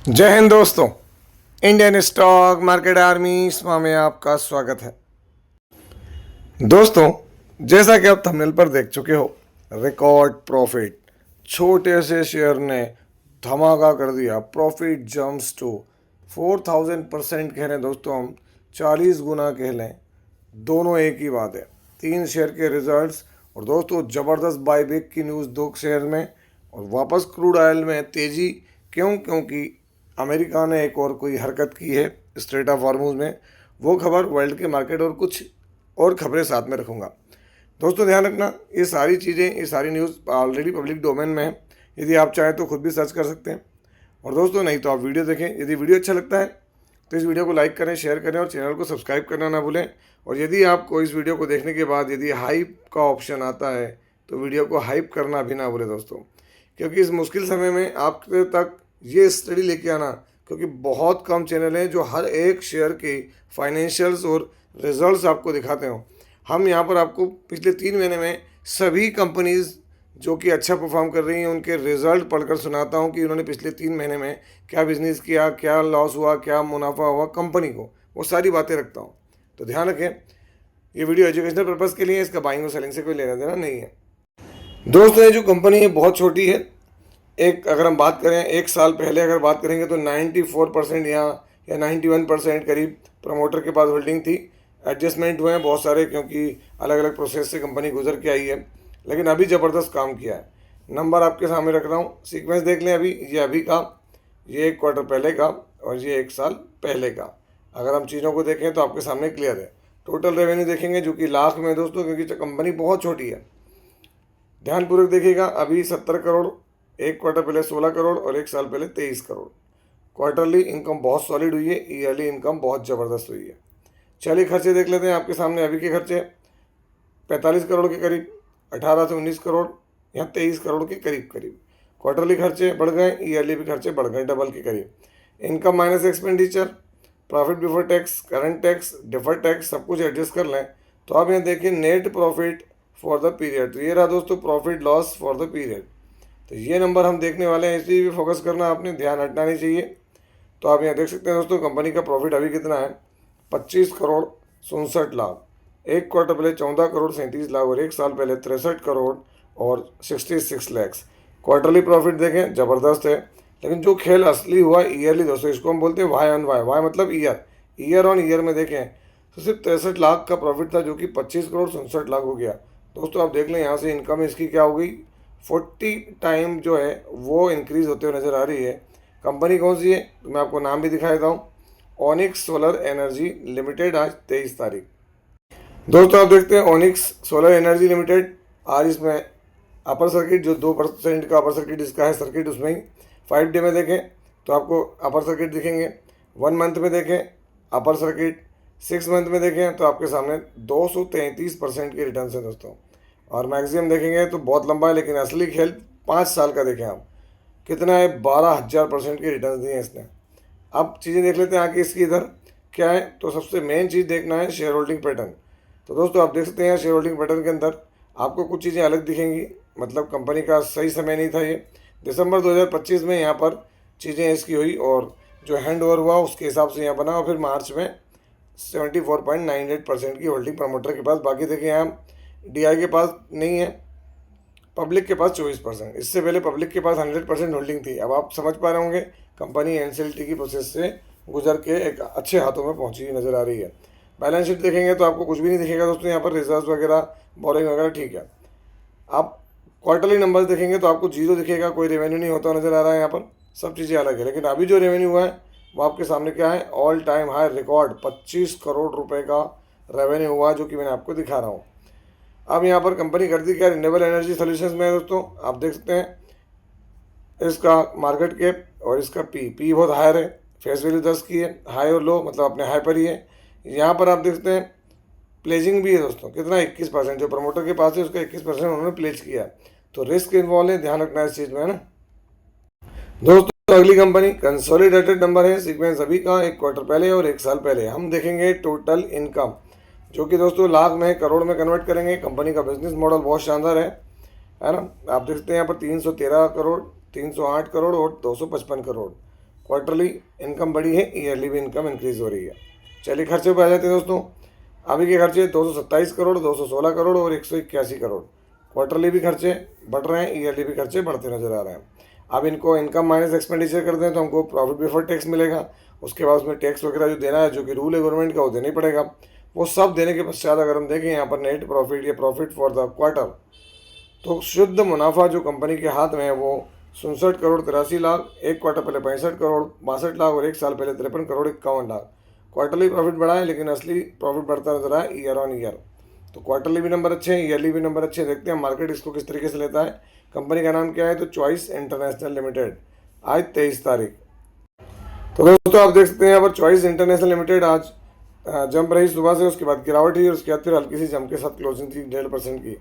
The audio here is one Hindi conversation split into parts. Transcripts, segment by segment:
जय हिंद दोस्तों। इंडियन स्टॉक मार्केट आर्मी स्मा में आपका स्वागत है। दोस्तों, जैसा कि आप थंबनेल पर देख चुके हो, रिकॉर्ड प्रॉफिट, छोटे से शेयर ने धमाका कर दिया। प्रॉफिट जम्प्स टू 4000% कह रहे हैं दोस्तों, हम 40 गुना कह लें, दोनों एक ही बात है। 3 शेयर के रिजल्ट्स और दोस्तों ज़बरदस्त बाईबैक की न्यूज़ 2 शेयर में, और वापस क्रूड ऑयल में तेज़ी। क्योंकि अमेरिका ने एक और कोई हरकत की है स्ट्रेट ऑफ हॉर्मुज में। वो खबर, वर्ल्ड के मार्केट और कुछ और खबरें साथ में रखूँगा। दोस्तों ध्यान रखना, ये सारी चीज़ें, ये सारी न्यूज़ ऑलरेडी पब्लिक डोमेन में है। यदि आप चाहें तो खुद भी सर्च कर सकते हैं, और दोस्तों नहीं तो आप वीडियो देखें। यदि वीडियो अच्छा लगता है तो इस वीडियो को लाइक करें, शेयर करें और चैनल को सब्सक्राइब करना ना भूलें। और यदि आपको इस वीडियो को देखने के बाद यदि हाइप का ऑप्शन आता है तो वीडियो को हाइप करना भी ना भूलें दोस्तों, क्योंकि इस मुश्किल समय में आपके तक ये स्टडी लेके आना, क्योंकि बहुत कम चैनल हैं जो हर एक शेयर के फाइनेंशियल्स और रिजल्ट्स आपको दिखाते हो। हम यहाँ पर आपको पिछले 3 महीने में सभी कंपनीज़ जो कि अच्छा परफॉर्म कर रही हैं उनके रिजल्ट पढ़कर सुनाता हूँ कि उन्होंने पिछले 3 महीने में क्या बिजनेस किया, क्या लॉस हुआ, क्या मुनाफा हुआ कंपनी को, वो सारी बातें रखता हूँ। तो ध्यान रखें, ये वीडियो एजुकेशनल पर्पज़ के लिए है, इसका बाइंग और सेलिंग से कोई लेना देना नहीं है। दोस्तों, ये जो कंपनी है बहुत छोटी है। एक अगर हम बात करें 1 साल पहले अगर बात करेंगे तो 94% यहाँ या 91% करीब प्रमोटर के पास होल्डिंग थी। एडजस्टमेंट हुए हैं बहुत सारे, क्योंकि अलग अलग प्रोसेस से कंपनी गुजर के आई है, लेकिन अभी ज़बरदस्त काम किया है। नंबर आपके सामने रख रहा हूँ, सीक्वेंस देख लें। ये अभी का, ये 1 क्वार्टर पहले का, और ये 1 साल पहले का। अगर हम चीज़ों को देखें तो आपके सामने क्लियर है। टोटल रेवेन्यू देखेंगे जो कि लाख में दोस्तों, क्योंकि कंपनी बहुत छोटी है। ध्यानपूर्वक देखिएगा, अभी 70 करोड़, 1 क्वार्टर पहले 16 करोड़ और 1 साल पहले 23 करोड़। क्वार्टरली इनकम बहुत सॉलिड हुई है, ईयरली इनकम बहुत ज़बरदस्त हुई है। चलिए खर्चे देख लेते हैं आपके सामने। अभी के खर्चे 45 करोड़ के करीब, 18 से 19 करोड़, यहाँ 23 करोड़ के करीब करीब। क्वार्टरली खर्चे बढ़ गए, ईयरली भी खर्चे बढ़ गए, डबल के करीब। Income minus expenditure, profit before tax, current tax, deferred tax, सब कुछ एडजस्ट कर लें तो आप यहाँ देखिए net profit for the period. तो ये रहा दोस्तों profit loss for the period. तो ये नंबर हम देखने वाले हैं, इसलिए भी फोकस करना, आपने ध्यान हटना नहीं चाहिए। तो आप यहाँ देख सकते हैं दोस्तों, कंपनी का प्रॉफिट अभी कितना है, 25 करोड़ 67 लाख। 1 क्वार्टर पहले 14 करोड़ 37 लाख और 1 साल पहले 63 करोड़ और 66 लैक्स। क्वार्टरली प्रॉफिट देखें ज़बरदस्त है, लेकिन जो खेल असली हुआ ईयरली दोस्तों, इसको हम बोलते हैं वाई ऑन वाई। वाई मतलब ईयर ऑन ईयर में देखें तो सिर्फ 63 लाख का प्रॉफिट था, जो कि 25 करोड़ 67 लाख हो गया। दोस्तों आप देख लें यहाँ से इनकम इसकी क्या हो गई, 40 टाइम जो है वो इंक्रीज़ होते हुए नज़र आ रही है। कंपनी कौन सी है तो मैं आपको नाम भी दिखा देता हूँ, ओनिक्स सोलर एनर्जी लिमिटेड। आज 23 तारीख। दोस्तों आप देखते हैं ओनिक्स सोलर एनर्जी लिमिटेड, आज इसमें अपर सर्किट जो 2% का अपर सर्किट इसका है सर्किट, उसमें ही 5 डे में देखें तो आपको अपर सर्किट दिखेंगे। 1 मंथ में देखें अपर सर्किट, 6 मंथ में देखें तो आपके सामने 233% के रिटर्न है दोस्तों। और मैक्सिमम देखेंगे तो बहुत लंबा है, लेकिन असली खेल 5 साल का देखें आप कितना है, 12,000% के रिटर्न दिए हैं इसने। अब चीज़ें देख लेते हैं आगे इसकी इधर क्या है। तो सबसे मेन चीज़ देखना है शेयर होल्डिंग पैटर्न। तो दोस्तों आप देख सकते हैं शेयर होल्डिंग पैटर्न के अंदर आपको कुछ चीज़ें अलग दिखेंगी, मतलब कंपनी का सही समय नहीं था ये। दिसंबर 2025 में यहाँ पर चीज़ें इसकी हुई और जो हैंड ओवर हुआ उसके हिसाब से यहाँ बना, और फिर मार्च में 74.98% की होल्डिंग प्रमोटर के पास। बाकी देखिए यहाँ DI के पास नहीं है, पब्लिक के पास 24%। इससे पहले पब्लिक के पास 100% होल्डिंग थी। अब आप समझ पा रहे होंगे कंपनी NCLT की प्रोसेस से गुजर के एक अच्छे हाथों में पहुंची हुई नज़र आ रही है। बैलेंस शीट देखेंगे तो आपको कुछ भी नहीं दिखेगा दोस्तों, यहाँ पर रिजर्व वगैरह, बोरिंग वगैरह ठीक है। आप क्वार्टरली नंबर्स देखेंगे तो आपको जीरो दिखेगा, कोई रेवेन्यू नहीं होता नज़र आ रहा है, यहाँ पर सब चीज़ें अलग है। लेकिन अभी जो रेवेन्यू हुआ है वो आपके सामने क्या है, all time high record 25 crore रुपए का रेवेन्यू हुआ, जो कि मैंने आपको दिखा रहा हूँ। अब यहाँ पर कंपनी करती क्या, रिन्यूएबल एनर्जी सोल्यूशंस में है दोस्तों। आप देख सकते हैं इसका मार्केट कैप और इसका पी बहुत हायर है, फेस वैल्यू 10 की है, हाई और लो मतलब अपने हाई पर ही है। यहाँ पर आप देख सकते हैं प्लेजिंग भी है दोस्तों, कितना 21%, जो प्रमोटर के पास है उसका 21% उन्होंने प्लेज किया। तो रिस्क इन्वॉल्व है, ध्यान रखना है इस चीज़ में, है ना दोस्तों। अगली कंपनी कंसोलिडेटेड नंबर है, सीक्वेंस अभी का 1 क्वार्टर पहले और 1 साल पहले। हम देखेंगे टोटल इनकम, जो कि दोस्तों लाख में करोड़ में कन्वर्ट करेंगे। कंपनी का बिजनेस मॉडल बहुत शानदार है ना। आप देख सकते हैं यहाँ पर 313 करोड़, 308 करोड़ और 255 करोड़। क्वार्टरली इनकम बढ़ी है, ईयरली भी इनकम इंक्रीज हो रही है। चलिए खर्चे पर आ जाते हैं दोस्तों। अभी के खर्चे 227 करोड़, 216 करोड़ और 181 करोड़। क्वार्टरली भी खर्चे बढ़ रहे हैं, ईयरली भी खर्चे बढ़ते नजर आ रहे हैं। अब इनको इनकम माइनस एक्सपेंडिचर करते हैं तो हमको प्रॉफिट बिफोर टैक्स मिलेगा। उसके बाद उसमें टैक्स वगैरह जो देना है, जो कि रूल है गवर्नमेंट का, वो देना ही पड़ेगा। वो सब देने के पश्चात अगर हम देखें यहाँ पर नेट प्रॉफिट या प्रॉफिट फॉर द क्वार्टर, तो शुद्ध मुनाफा जो कंपनी के हाथ में है वो 67 करोड़ 83 लाख, एक क्वार्टर पहले 65 करोड़ 62 लाख और एक साल पहले 53 करोड़ 51 लाख। क्वार्टरली प्रॉफिट बढ़ा है, लेकिन असली प्रॉफिट बढ़ता नजर आया ईयर ऑन ईयर। तो क्वार्टरली भी नंबर अच्छे हैं, ईयरली भी नंबर अच्छे हैं। देखते हैं मार्केट इसको किस तरीके से लेता है। कंपनी का नाम क्या है? तो चॉइस इंटरनेशनल लिमिटेड। आज 23 तारीख। तो दोस्तों आप देख सकते हैं यहाँ पर चॉइस इंटरनेशनल लिमिटेड आज जंप रही सुबह से, उसके बाद गिरावट हुई और उसके बाद फिर हल्की सी जंप के साथ क्लोजिंग थी 1.5% की।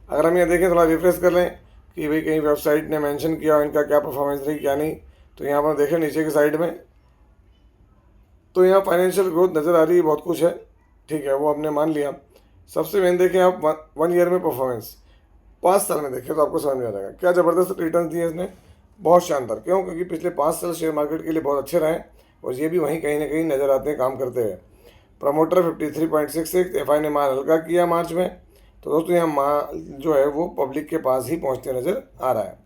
अगर हम यहाँ देखें, थोड़ा रिफ्रेश कर लें कि भाई कहीं वेबसाइट ने मेंशन किया इनका क्या परफॉर्मेंस रही क्या नहीं, तो यहाँ पर देखें नीचे की साइड में, तो यहाँ फाइनेंशियल ग्रोथ नज़र आ रही है, बहुत कुछ है, ठीक है, वो हमने मान लिया। सबसे मेन देखें आप 1 ईयर में परफॉर्मेंस, 5 साल में देखें तो आपको समझ में आ जाएगा क्या ज़बरदस्त रिटर्न दिए इसने, बहुत शानदार। क्यों? क्योंकि पिछले 5 साल शेयर मार्केट के लिए बहुत अच्छे रहे और ये भी वहीं कहीं ना कहीं नज़र आते हैं काम करते हैं। प्रमोटर 53.66, एफ आई ने माल हल्का किया मार्च में, तो दोस्तों यहाँ माल जो है वो पब्लिक के पास ही पहुँचते नज़र आ रहा है।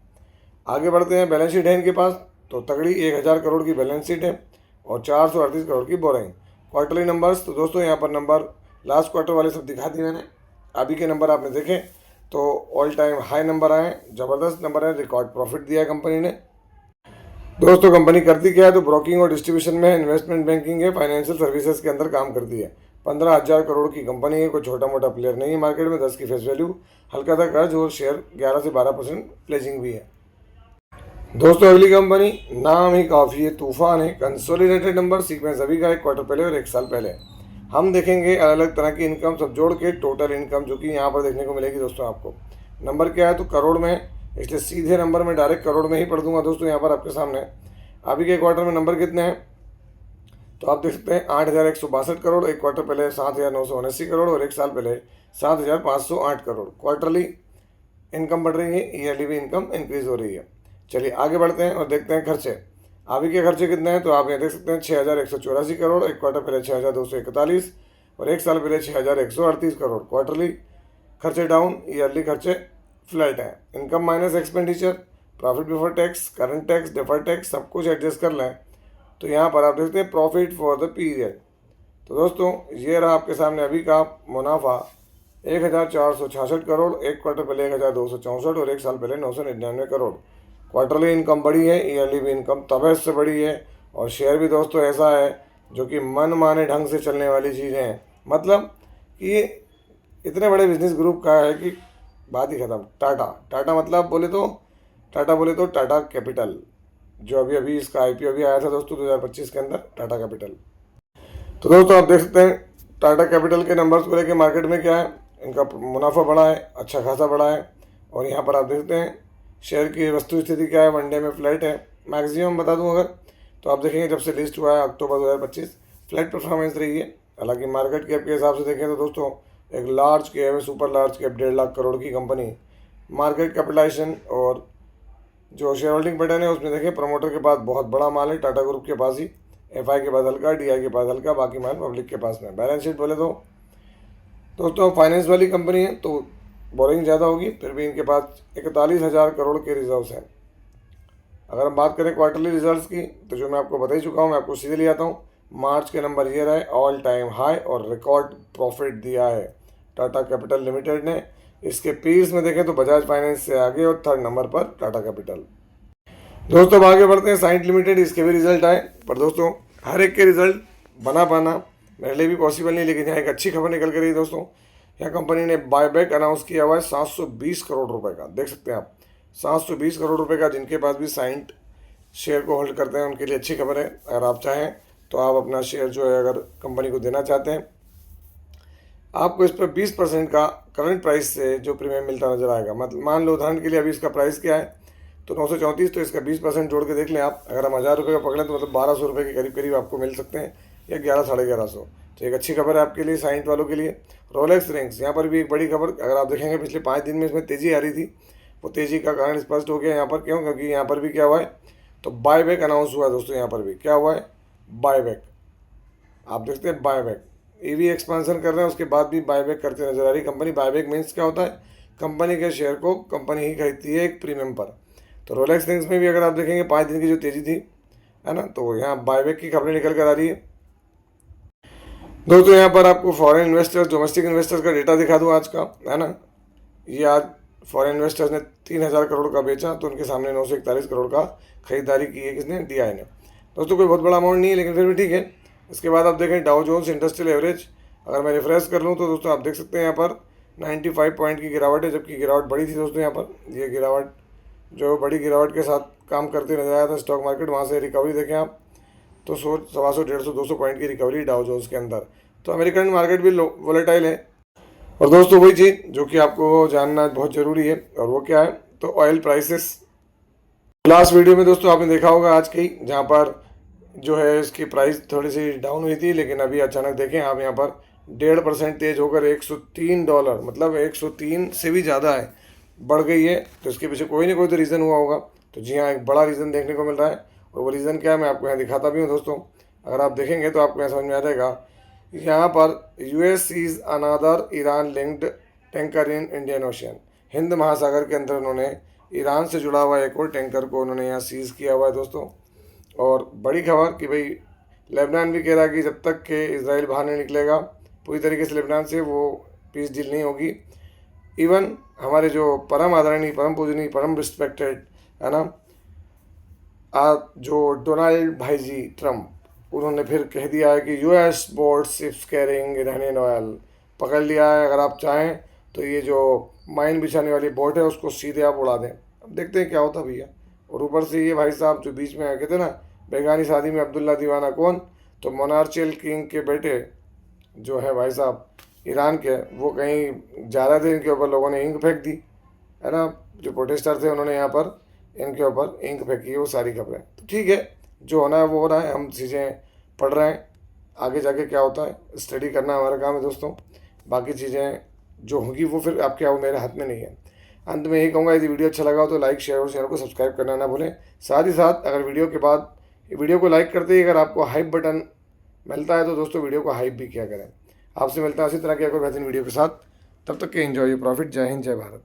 आगे बढ़ते हैं, बैलेंस शीट है इनके पास, तो तगड़ी 1000 करोड़ की बैलेंस शीट है और 438 करोड़ की बोरिंग। क्वार्टरली नंबर्स, तो दोस्तों यहाँ पर नंबर लास्ट क्वार्टर वाले सब दिखा दिए मैंने। अभी के नंबर आपने देखे तो ऑल टाइम हाई नंबर आए, ज़बरदस्त नंबर है, रिकॉर्ड प्रॉफिट दिया है कंपनी ने। दोस्तों कंपनी करती क्या है? तो ब्रोकिंग और डिस्ट्रीब्यूशन में, इन्वेस्टमेंट बैंकिंग है, फाइनेंशियल सर्विसेज के अंदर काम करती है। 15,000 करोड़ की कंपनी है, कोई छोटा मोटा प्लेयर नहीं है मार्केट में। 10 की फेस वैल्यू, हल्का था कर्ज और शेयर 11 से 12% प्लेजिंग भी है। दोस्तों अगली कंपनी नाम ही काफ़ी है, तूफान है। कंसोलिडेटेड नंबर सीक्वेंस अभी का 1 क्वार्टर पहले और 1 साल पहले। हम देखेंगे अलग अलग तरह की इनकम सब जोड़ के टोटल इनकम जो कि यहाँ पर देखने को मिलेगी। दोस्तों आपको नंबर क्या है? तो करोड़ में, इसलिए सीधे नंबर में डायरेक्ट करोड़ में ही पढ़ दूंगा। दोस्तों यहाँ पर आपके सामने अभी के क्वार्टर में नंबर कितने हैं, तो आप देख सकते हैं 8,162 करोड़, एक क्वार्टर पहले 7,979 करोड़ और एक साल पहले 7,508 करोड़। क्वार्टरली इनकम बढ़ रही है, ईयरली भी इनकम इंक्रीज हो रही है। चलिए आगे बढ़ते हैं और देखते हैं खर्चे। अभी के खर्चे कितने हैं, तो आप ये देख सकते हैं 6,184 करोड़, एक क्वार्टर पहले 6,241 और एक साल पहले 6,138 करोड़। क्वार्टरली खर्चे डाउन, ईयरली खर्चे फ्लैट है। Income minus expenditure, profit before tax, current tax, deferred tax, सब कुछ एडजस्ट कर लें तो यहाँ पर आप देखते हैं प्रॉफिट फॉर द पीरियड। तो दोस्तों ये रहा आपके सामने अभी का मुनाफा 1,466 करोड़, एक क्वार्टर पहले 1,264 और एक साल पहले 999 करोड़। क्वार्टरली इनकम बढ़ी है, ईयरली भी इनकम तबीयत से बढ़ी है और शेयर भी दोस्तों ऐसा है जो कि मन माने ढंग से चलने वाली चीज़ें हैं। मतलब कि इतने बड़े बिजनेस ग्रुप का है कि बात ही खत्म। टाटा मतलब बोले तो टाटा कैपिटल, जो अभी अभी इसका आईपीओ भी आया था दोस्तों 2025 के अंदर, टाटा कैपिटल। तो दोस्तों आप देख सकते हैं टाटा कैपिटल के नंबर्स को लेकर मार्केट में क्या है, इनका मुनाफा बढ़ा है, अच्छा खासा बढ़ा है। और यहाँ पर आप देखते हैं शेयर की वस्तु स्थिति क्या है, वनडे में फ्लैट है। मैक्सिमम बता दूं अगर, तो आप देखेंगे जब से लिस्ट हुआ है अक्टूबर 2025 फ्लैट परफॉर्मेंस रही है। हालांकि मार्केट कैप के हिसाब से देखें तो दोस्तों एक लार्ज कैप है, super large cap 1.5 lakh crore की कंपनी। मार्केट कैपिटलाइजेशन और जो शेयर होल्डिंग पैटर्न है उसमें देखें प्रमोटर के पास बहुत बड़ा माल है, टाटा ग्रुप के पास ही, एफआई के पास हल्का, डीआई के पास हल्का, बाकी माल पब्लिक के पास में। बैलेंस शीट बोले तो दोस्तों फाइनेंस वाली कंपनी है तो बोरिंग ज़्यादा होगी, फिर भी इनके पास 41,000 करोड़ के रिजर्व्स हैं। अगर हम बात करें क्वार्टरली रिजल्ट्स की, तो जो मैं आपको बता ही चुका हूँ, मैं आपको सीधे ले आता हूँ। मार्च के नंबर ये रहे, ऑल टाइम हाई और रिकॉर्ड प्रॉफिट दिया है टाटा कैपिटल लिमिटेड ने। इसके पीर्स में देखें तो बजाज फाइनेंस से आगे और 3rd नंबर पर टाटा कैपिटल। दोस्तों अब आगे बढ़ते हैं, साइंट लिमिटेड, इसके भी रिजल्ट आए, पर दोस्तों हर एक के रिजल्ट बना पाना मेरे लिए भी पॉसिबल नहीं। लेकिन यहाँ एक अच्छी खबर निकल कर रही है दोस्तों, यहाँ कंपनी ने बायबैक अनाउंस किया हुआ है 720 करोड़ रुपए का। देख सकते हैं आप 720 करोड़ रुपए का, जिनके पास भी साइंट शेयर को होल्ड करते हैं उनके लिए अच्छी खबर है। अगर आप चाहें तो आप अपना शेयर जो है अगर कंपनी को देना चाहते हैं, आपको इस पर 20% का करंट प्राइस से जो प्रीमियम मिलता नजर आएगा। मतलब मान लो उदाहरण के लिए अभी इसका प्राइस क्या है, तो 934, तो इसका 20% जोड़ के देख लें आप। अगर हम 1,000 रुपये का पकड़ें तो मतलब 1,200 रुपये के करीब करीब आपको मिल सकते हैं, या 1100 साढ़े 1100। तो एक अच्छी खबर है आपके लिए, साइंट वालों के लिए। रोलेक्स रिंग्स, यहाँ पर भी एक बड़ी खबर, अगर आप देखेंगे पिछले 5 दिन में इसमें तेज़ी आ रही थी, वो तेज़ी का कारण स्पष्ट हो गया यहाँ पर। क्यों? क्योंकि यहाँ पर भी क्या हुआ है, तो बायबैक अनाउंस हुआ है दोस्तों, यहाँ पर भी क्या हुआ है, बायबैक। आप देखते हैं बायबैक, ईवी एक्सपांसन कर रहे हैं, उसके बाद भी बायबैक करते नजर आ रही कंपनी। बायबैक मीन्स क्या होता है, कंपनी के शेयर को कंपनी ही खरीदती है एक प्रीमियम पर। तो रोलेक्स थिंग्स में भी अगर आप देखेंगे 5 दिन की जो तेज़ी थी, है ना, तो यहाँ बायबैक की खबरें निकल कर आ रही है दोस्तों। यहाँ पर आपको फॉरेन इन्वेस्टर्स, डोमेस्टिक इन्वेस्टर्स का डेटा दिखा दूँ आज का, है ना। ये आज फॉरेन इन्वेस्टर्स ने 3,000 करोड़ का बेचा, तो उनके सामने 941 करोड़ का खरीदारी की है, किसने, DI ने। दोस्तों कोई बहुत बड़ा अमाउंट नहीं है, लेकिन फिर भी ठीक है। इसके बाद आप देखें डाउ जोन्स इंडस्ट्रियल एवरेज, अगर मैं रिफ्रेश कर लूँ तो दोस्तों आप देख सकते हैं यहाँ पर 95 पॉइंट की गिरावट है, जबकि गिरावट बड़ी थी दोस्तों। यहाँ पर ये गिरावट जो बड़ी गिरावट के साथ काम करते नजर आया था स्टॉक मार्केट, वहाँ से रिकवरी देखें आप तो 100, 125, 150, 200 पॉइंट की रिकवरी डाउ जोन्स के अंदर। तो अमेरिकन मार्केट भी वोलेटाइल है। और दोस्तों वही चीज़ जो कि आपको जानना बहुत ज़रूरी है, और वो क्या है, तो ऑयल प्राइसेस। लास्ट वीडियो में दोस्तों आपने देखा होगा आज की, जहाँ पर जो है इसकी प्राइस थोड़ी सी डाउन हुई थी, लेकिन अभी अचानक देखें आप यहाँ पर 1.5% तेज होकर $103, मतलब 103 से भी ज़्यादा है, बढ़ गई है। तो इसके पीछे कोई ना कोई तो रीज़न हुआ होगा। तो जी हाँ, एक बड़ा रीज़न देखने को मिल रहा है, और वो रीज़न क्या है मैं आपको यहाँ दिखाता भी हूँ दोस्तों। अगर आप देखेंगे तो आपको यहाँ समझ में आ जाएगा। यहाँ पर US seize another Iran linked tanker in Indian Ocean, हिंद महासागर के अंदर उन्होंने ईरान से जुड़ा हुआ एक और टैंकर को उन्होंने यहाँ सीज़ किया हुआ है दोस्तों। और बड़ी खबर कि भाई लेबनान भी कह रहा है कि जब तक के इसराइल बाहर नहीं निकलेगा पूरी तरीके से लेबनान से, वो पीस डील नहीं होगी। इवन हमारे जो परम आदरणीय, परम पूजनीय, परम रिस्पेक्टेड, है ना, जो डोनाल्ड भाई जी ट्रम्प, उन्होंने फिर कह दिया है कि US board ships carrying Iranian oil पकड़ लिया है। अगर आप चाहें तो ये जो माइन बिछाने वाली बोट है उसको सीधे आप उड़ा दें। अब देखते हैं क्या होता भैया। और ऊपर से ये भाई साहब जो बीच में आए थे ना, बेगानी शादी में अब्दुल्ला दीवाना, कौन, तो मोनार्चियल किंग के बेटे जो है भाई साहब ईरान के, वो कहीं जा रहे थे, इनके ऊपर लोगों ने इंक फेंक दी, है ना। जो प्रोटेस्टर थे उन्होंने यहाँ पर इनके ऊपर इंक फेंकी, वो सारी खबरें। तो ठीक है, जो होना है वो हो रहा है, हम चीज़ें पढ़ रहे हैं, आगे जाके क्या होता है स्टडी करना हमारा काम है दोस्तों। बाकी चीज़ें जो होंगी वो फिर आपके वो मेरे हाथ में नहीं है। अंत में यही कहूँगा, यदि वीडियो अच्छा लगा हो तो लाइक, शेयर और चैनल को सब्सक्राइब करना ना भूलें। साथ ही साथ अगर वीडियो के बाद वीडियो को लाइक करते ही अगर आपको हाइप बटन मिलता है तो दोस्तों वीडियो को हाइप भी किया करें। आपसे मिलता है इसी तरह के कोई बेहतरीन वीडियो के साथ, तब तक के एंजॉय योर प्रॉफिट। जय हिंद, जय भारत।